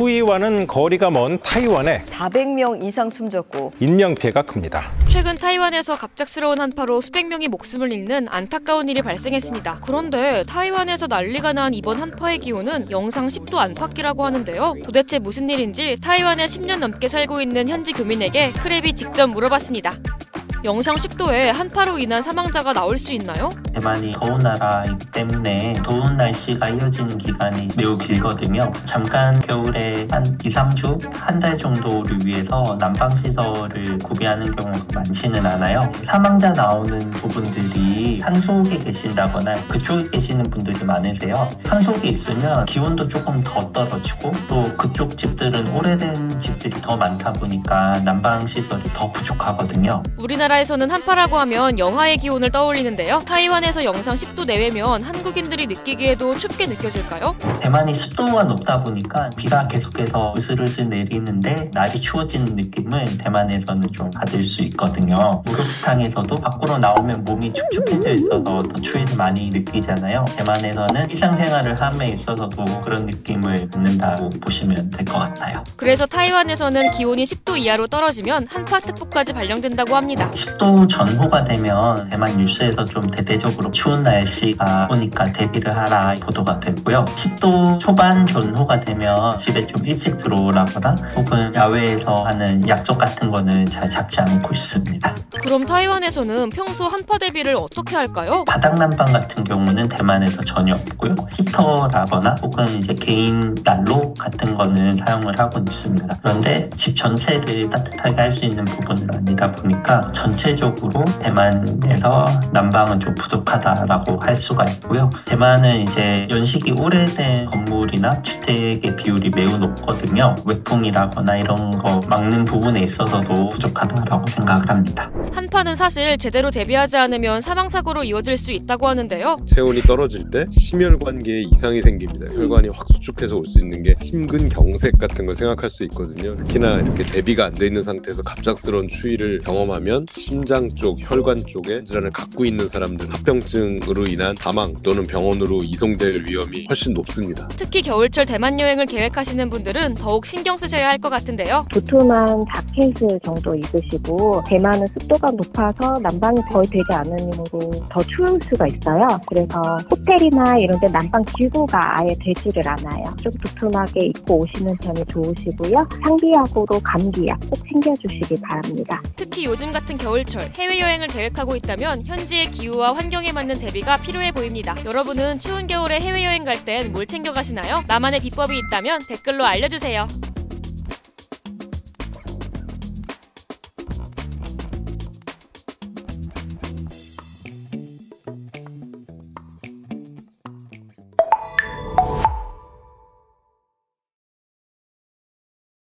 수위와는 거리가 먼 타이완에 400명 이상 숨졌고 인명피해가 큽니다. 최근 타이완에서 갑작스러운 한파로 수백 명이 목숨을 잃는 안타까운 일이 발생했습니다. 그런데 타이완에서 난리가 난 이번 한파의 기온은 영상 10도 안팎이라고 하는데요. 도대체 무슨 일인지 타이완에 10년 넘게 살고 있는 현지 교민에게 크랩이 직접 물어봤습니다. 영상 10도에 한파로 인한 사망자가 나올 수 있나요? 대만이 더운 나라이기 때문에 더운 날씨가 이어지는 기간이 매우 길거든요. 잠깐 겨울에 한 2, 3주, 한 달 정도를 위해서 난방시설을 구비하는 경우가 많지는 않아요. 사망자 나오는 부분들이 산속에 계신다거나 그쪽에 계시는 분들이 많으세요. 산속에 있으면 기온도 조금 더 떨어지고 또 그쪽 집들은 오래된 집들이 더 많다 보니까 난방시설이 더 부족하거든요. 우리나라에서는 한파라고 하면 영하의 기온을 떠올리는데요. 타이완에서 영상 10도 내외면 한국인들이 느끼기에도 춥게 느껴질까요? 대만이 습도가 높다 보니까 비가 계속해서 으슬으슬 내리는데 날이 추워지는 느낌을 대만에서는 좀 받을 수 있거든요. 목욕탕에서도 밖으로 나오면 몸이 축축해져 있어서 더 추위를 많이 느끼잖아요. 대만에서는 일상생활을 함에 있어서도 그런 느낌을 받는다고 보시면 될 것 같아요. 그래서 타이완에서는 기온이 10도 이하로 떨어지면 한파특보까지 발령된다고 합니다. 10도 전후가 되면 대만 뉴스에서 좀 대대적으로 추운 날씨가 오니까 대비를 하라 보도가 되고요. 10도 초반 전후가 되면 집에 좀 일찍 들어오라거나 혹은 야외에서 하는 약속 같은 거는 잘 잡지 않고 있습니다. 그럼 타이완에서는 평소 한파 대비를 어떻게 할까요? 바닥난방 같은 경우는 대만에서 전혀 없고요. 히터라거나 혹은 이제 개인 난로 같은 거는 사용을 하고 있습니다. 그런데 집 전체를 따뜻하게 할 수 있는 부분은 아니다 보니까 전체적으로 대만에서 난방은 좀 부족하다라고 할 수가 있고요. 대만은 이제 연식이 오래된 건물이나 주택의 비율이 매우 높거든요. 외풍이라거나 이런 거 막는 부분에 있어서도 부족하다라고 생각을 합니다. 한파는 사실 제대로 대비하지 않으면 사망사고로 이어질 수 있다고 하는데요. 체온이 떨어질 때 심혈관계에 이상이 생깁니다. 혈관이 확 수축해서 올 수 있는 게 심근경색 같은 걸 생각할 수 있거든요. 특히나 이렇게 대비가 안 돼 있는 상태에서 갑작스러운 추위를 경험하면 심장 쪽, 혈관 쪽에 질환을 갖고 있는 사람들 합병증으로 인한 사망 또는 병원으로 이송될 위험이 훨씬 높습니다. 특히 겨울철 대만 여행을 계획하시는 분들은 더욱 신경 쓰셔야 할 것 같은데요. 두툼한 자켓을 정도 입으시고 대만은 습도가 높아서 난방이 거의 되지 않은 이유로 더 추울 수가 있어요. 그래서 호텔이나 이런 데 난방 기구가 아예 되지를 않아요. 좀 두툼하게 입고 오시는 편이 좋으시고요. 상비약으로 감기약 꼭 챙겨주시기 바랍니다. 특히 요즘 같은 겨울철 해외여행을 계획하고 있다면 현지의 기후와 환경에 맞는 대비가 필요해 보입니다. 여러분은 추운 겨울에 해외여행 갈 땐 뭘 챙겨가시나요? 나만의 비법이 있다면 댓글로 알려주세요.